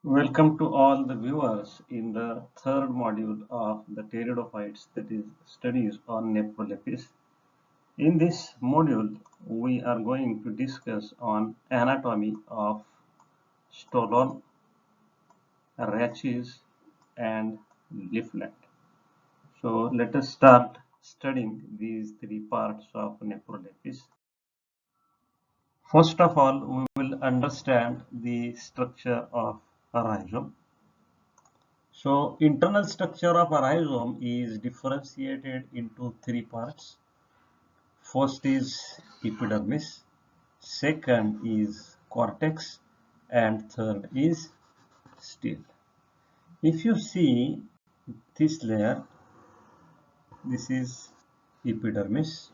Welcome to all the viewers in the third module of the pteridophytes, that is studies on Nephrolepis. In this module, we are going to discuss on anatomy of stolon, rachis and leaflet. So let us start studying these three parts of Nephrolepis. First of all, we will understand the structure of a rhizome. So internal structure of a rhizome is differentiated into three parts. First is epidermis, second is cortex, and third is stele. If you see this layer, this is epidermis,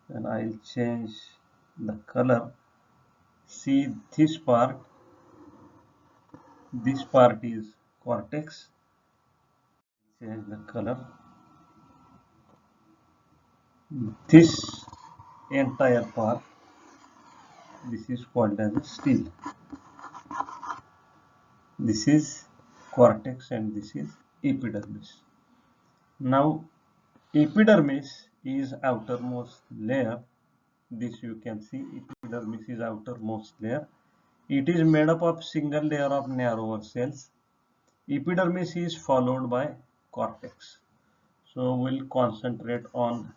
and I'll change the color. See this part is cortex. Change the color. This entire part, this is called as a stele. This is cortex and this is epidermis. Now epidermis is outermost layer. This you can see, epidermis is outermost layer. It is made up of single layer of narrower cells. Epidermis is followed by cortex. So we'll concentrate on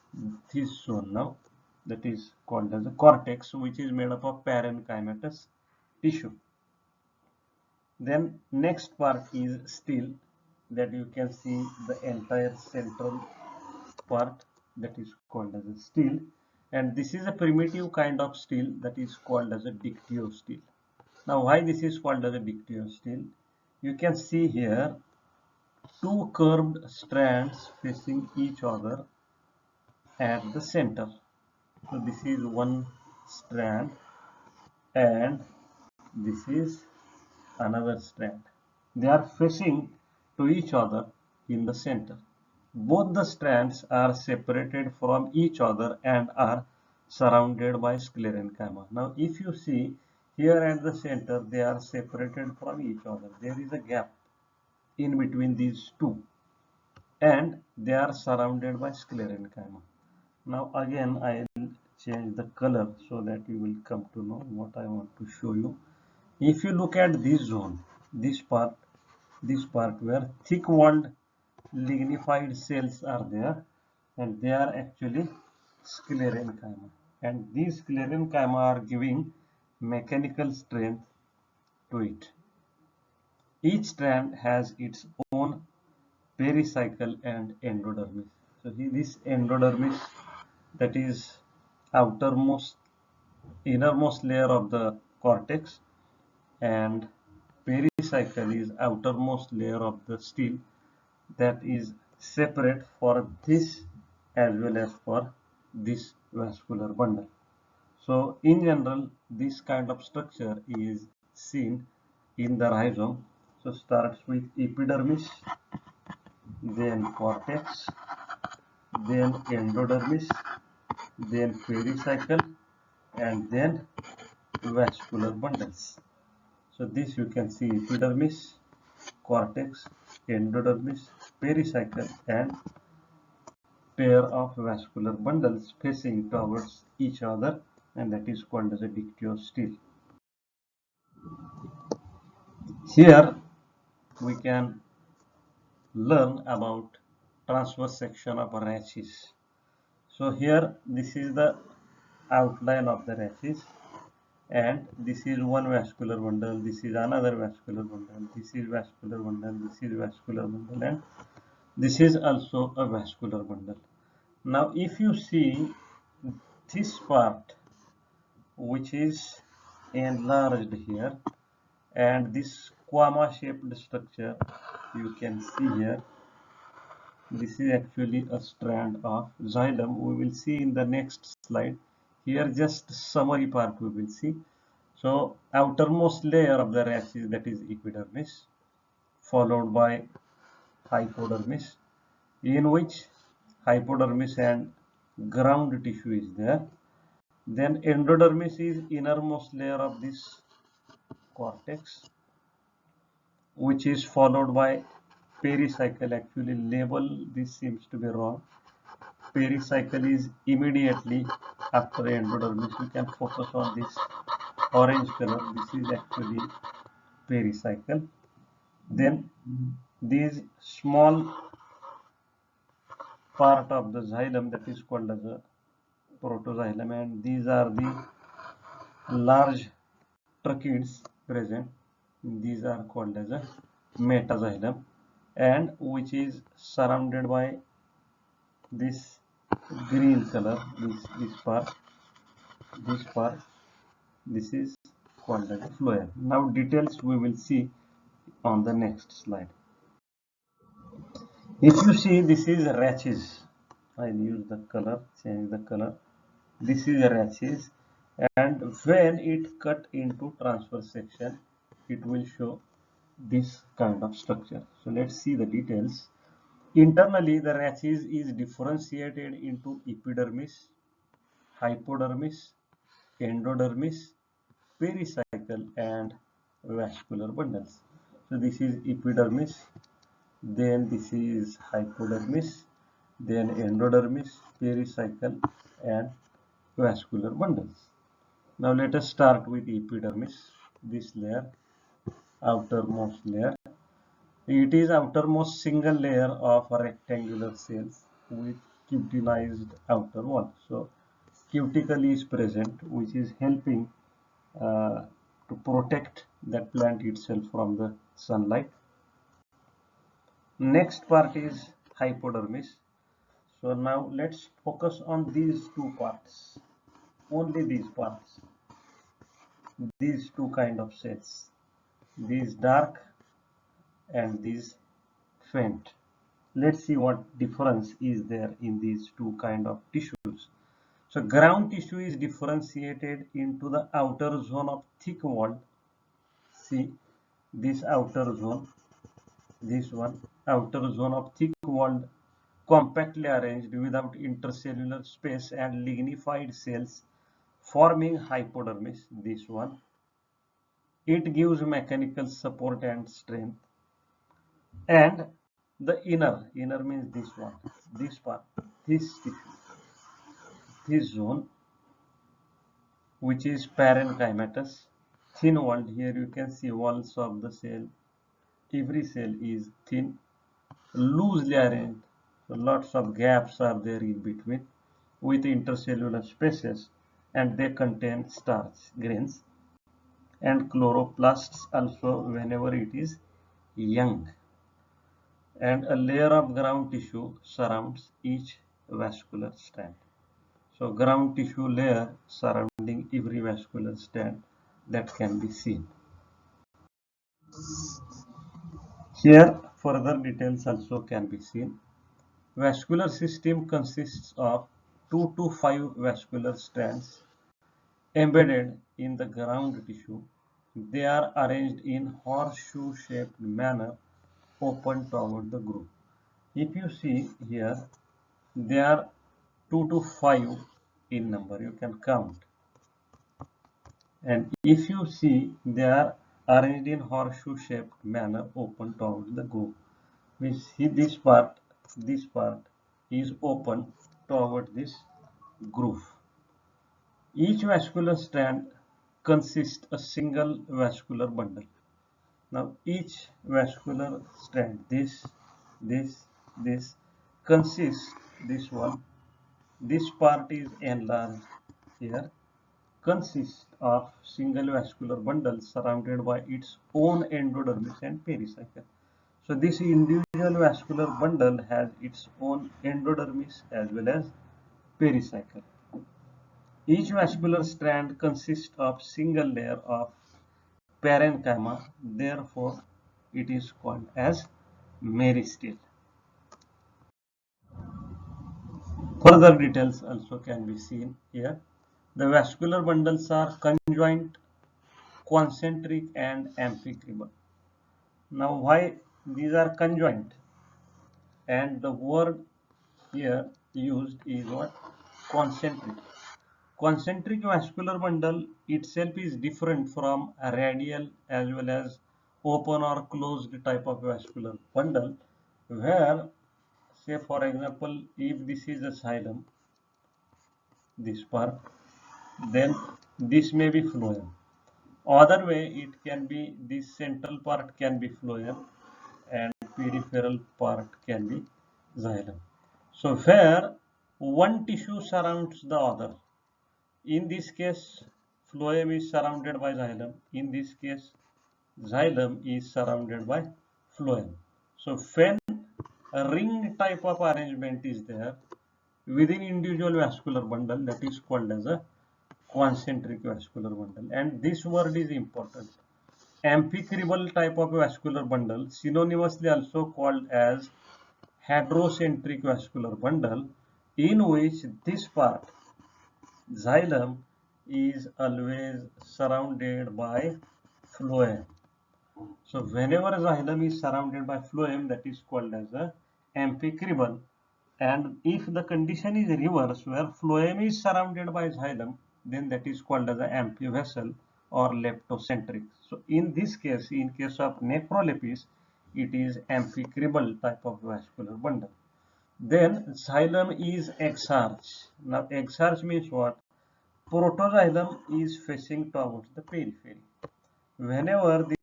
this zone now, that is called as the cortex, which is made up of parenchymatous tissue. Then next part is stele, that you can see the entire central part, that is called as a stele, and this is a primitive kind of stele that is called as a dictyostele. Now why this is called as a dictyostele? You can see here two curved strands facing each other at the center. So this is one strand and this is another strand. They are facing to each other in the center. Both the strands are separated from each other and are surrounded by sclerenchyma. Now if you see here at the center, they are separated from each other. There is a gap in between these two and they are surrounded by sclerenchyma. Now again I will change the color so that you will come to know what I want to show you. If you look at this zone, this part where thick walled lignified cells are there, and they are actually sclerenchyma, and these sclerenchyma are giving mechanical strength to it. Each strand has its own pericycle and endodermis. So this endodermis, that is innermost layer of the cortex, and pericycle is outermost layer of the stele, that is separate for this as well as for this vascular bundle. So in general, this kind of structure is seen in the rhizome. So starts with epidermis, then cortex, then endodermis, then pericycle, and then vascular bundles. So this you can see epidermis, cortex, endodermis, pericycle, and pair of vascular bundles facing towards each other, and that is called as a dictyostele. Here we can learn about transverse section of rachis. So here this is the outline of the rachis, and this is one vascular bundle, this is another vascular bundle, this is vascular bundle, this is vascular bundle, and this is also a vascular bundle. Now if you see this part, which is enlarged here, and this squamous shaped structure you can see here, this is actually a strand of xylem. We will see in the next slide. Here just summary part we will see. So outermost layer of the rachis, that is epidermis, followed by hypodermis, in which hypodermis and ground tissue is there. Then endodermis is innermost layer of this cortex, which is followed by pericycle. Actually label this seems to be wrong. Pericycle is immediately after endodermis. We can focus on this orange color. This is actually pericycle. Then these small part of the xylem, that is called as a protoxylem, and these are the large tracheids present. These are called as a metaxylem, and which is surrounded by this green color. This part, this is called as a phloem. Now details we will see on the next slide. If you see, this is rachis. I'll use the color, change the color. This is rachis, and when it cut into transverse section, it will show this kind of structure. So let's see the details. Internally, the rachis is differentiated into epidermis, hypodermis, endodermis, pericycle, and vascular bundles. So this is epidermis, then this is hypodermis, then endodermis, pericycle, and vascular bundles. Now let us start with epidermis, this layer, outermost layer. It is outermost single layer of rectangular cells with cutinized outer wall. So cuticle is present, which is helping to protect that plant itself from the sunlight. Next part is hypodermis. So now let's focus on these two parts, only these parts, these two kind of cells, these dark and these faint. Let's see what difference is there in these two kind of tissues. So ground tissue is differentiated into the outer zone of thick walled. See this outer zone, this one, outer zone of thick walled, compactly arranged without intercellular space and lignified cells forming hypodermis, this one. It gives mechanical support and strength. And the inner means this one, this part, this tissue, this zone, which is parenchymatous, thin walled. Here you can see walls of the cell. Every cell is thin, loosely arranged. So lots of gaps are there in between with intercellular spaces, and they contain starch grains and chloroplasts also whenever it is young. And a layer of ground tissue surrounds each vascular strand. So ground tissue layer surrounding every vascular strand that can be seen. Here further details also can be seen. Vascular system consists of 2 to 5 vascular strands embedded in the ground tissue. They are arranged in horseshoe-shaped manner open toward the groove. If you see here, they are 2 to 5 in number, you can count. And if you see, they are arranged in horseshoe-shaped manner open towards the groove. We see this part is open toward this groove. Each vascular strand consists a single vascular bundle. Now each vascular strand, this, consists, this one, this part is enlarged here, consists of single vascular bundle surrounded by its own endodermis and pericycle. So this individual vascular bundle has its own endodermis as well as pericycle. Each vascular strand consists of single layer of parenchyma, therefore it is called as meristyle. Further details also can be seen here. The vascular bundles are conjoint, concentric and amphicribal. Now why these are conjoint? And the word here used is what? Concentric. Concentric vascular bundle itself is different from a radial as well as open or closed type of vascular bundle, where, say for example, if this is a xylem, this part, then this may be phloem. Other way, it can be this central part can be phloem and peripheral part can be xylem. So where one tissue surrounds the other. In this case, phloem is surrounded by xylem. In this case, xylem is surrounded by phloem. So when a ring type of arrangement is there within individual vascular bundle, that is called as a concentric vascular bundle. And this word is important. Amphicribal type of vascular bundle, synonymously also called as heterocentric vascular bundle, in which this part, xylem, is always surrounded by phloem. So whenever xylem is surrounded by phloem, that is called as a amphicribal. And if the condition is reverse, where phloem is surrounded by xylem, then that is called as an amphivessel or leptocentric. So in this case, in case of necrolepis, it is amphicribal type of vascular bundle. Then xylem is exarch. Now exarch means what? Protoxylem is facing towards the periphery. Whenever this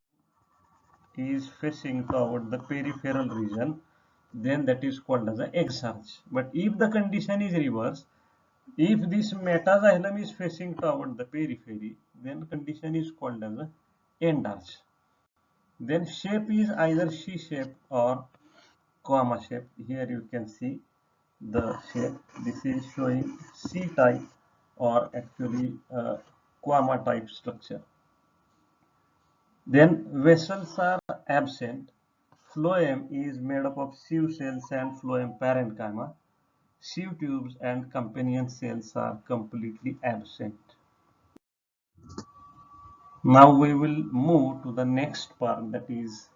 is facing toward the peripheral region, then that is called as an exarch. But if the condition is reverse, if this metaxylem is facing toward the periphery, then condition is called as an endarch. Then shape is either C shape or comma shape. Here you can see the shape. This is showing C type or actually comma type structure. Then vessels are absent. Phloem is made up of sieve cells and phloem parenchyma. Sieve tubes and companion cells are completely absent. Now we will move to the next part, that is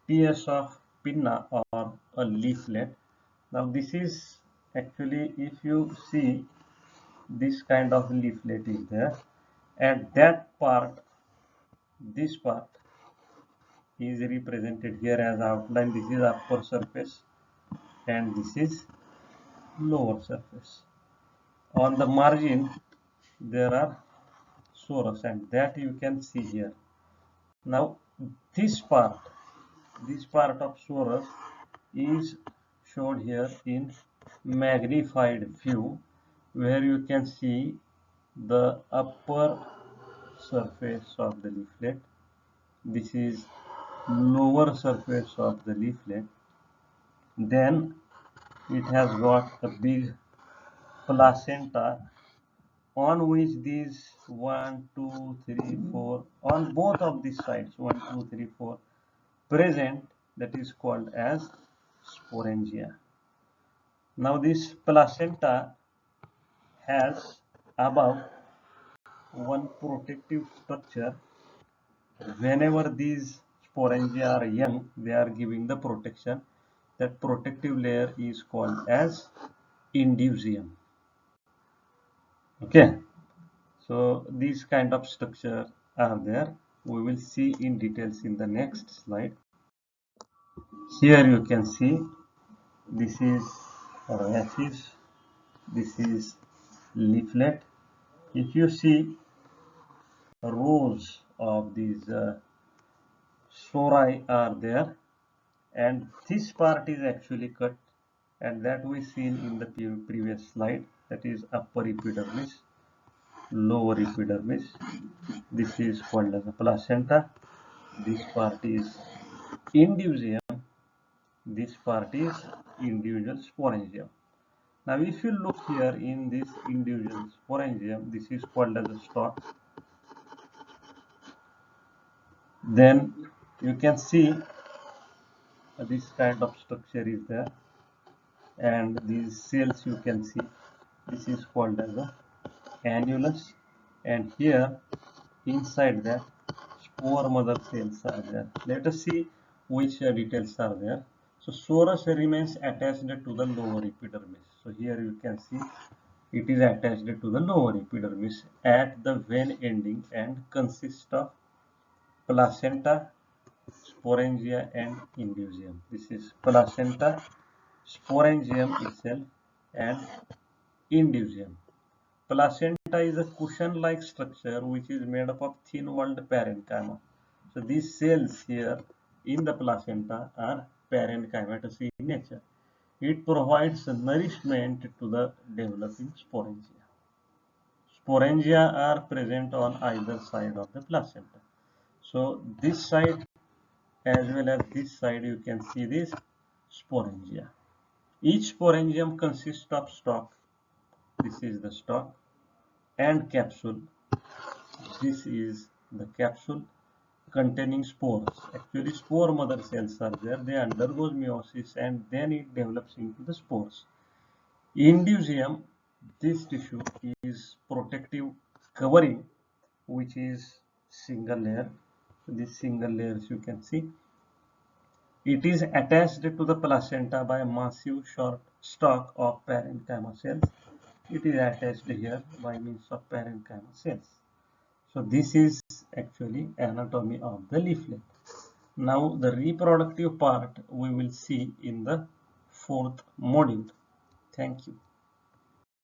PS of pinna or a leaflet. Now this is actually, if you see, this kind of leaflet is there, and that part, this part is represented here as outline. This is upper surface and this is lower surface. On the margin there are sorus, and that you can see here. Now this part of sorus is shown here in magnified view, where you can see the upper surface of the leaflet. This is lower surface of the leaflet. Then it has got a big placenta on which these 1, 2, 3, 4 on both of these sides, 1, 2, 3, 4 present, that is called as sporangia. Now this placenta has above one protective structure. Whenever these sporangia are young, they are giving the protection. That protective layer is called as indusium. Okay, so these kind of structure are there. We will see in details in the next slide. Here you can see this is rhachis, this is leaflet. If you see rows of these sori are there, and this part is actually cut, and that we seen in the previous slide, that is upper epidermis, lower epidermis. This is called as a placenta. This part is indusium. This part is individual sporangium. Now if you look here in this individual sporangium, this is called as a stalk. Then you can see this kind of structure is there, and these cells you can see, this is called as a annulus, and here inside that spore mother cells are there. Let us see which details are there. So sorus remains attached to the lower epidermis. So here you can see it is attached to the lower epidermis at the vein ending and consists of placenta, sporangia and indusium. This is placenta, sporangium itself, and indusium. Placenta is a cushion-like structure which is made up of thin-walled parenchyma. So these cells here in the placenta are parenchymatous in nature. It provides nourishment to the developing sporangia. Sporangia are present on either side of the placenta. So this side as well as this side you can see this sporangia. Each sporangium consists of stalk. This is the stalk and capsule. This is the capsule containing spores. Actually spore mother cells are there. They undergoes meiosis and then it develops into the spores. Indusium, this tissue is protective covering which is single layer. This single layers you can see. It is attached to the placenta by a massive short stalk of parenchyma cells. It is attached here by means of parenchyma cells. So this is actually anatomy of the leaflet. Now the reproductive part we will see in the fourth module. Thank you.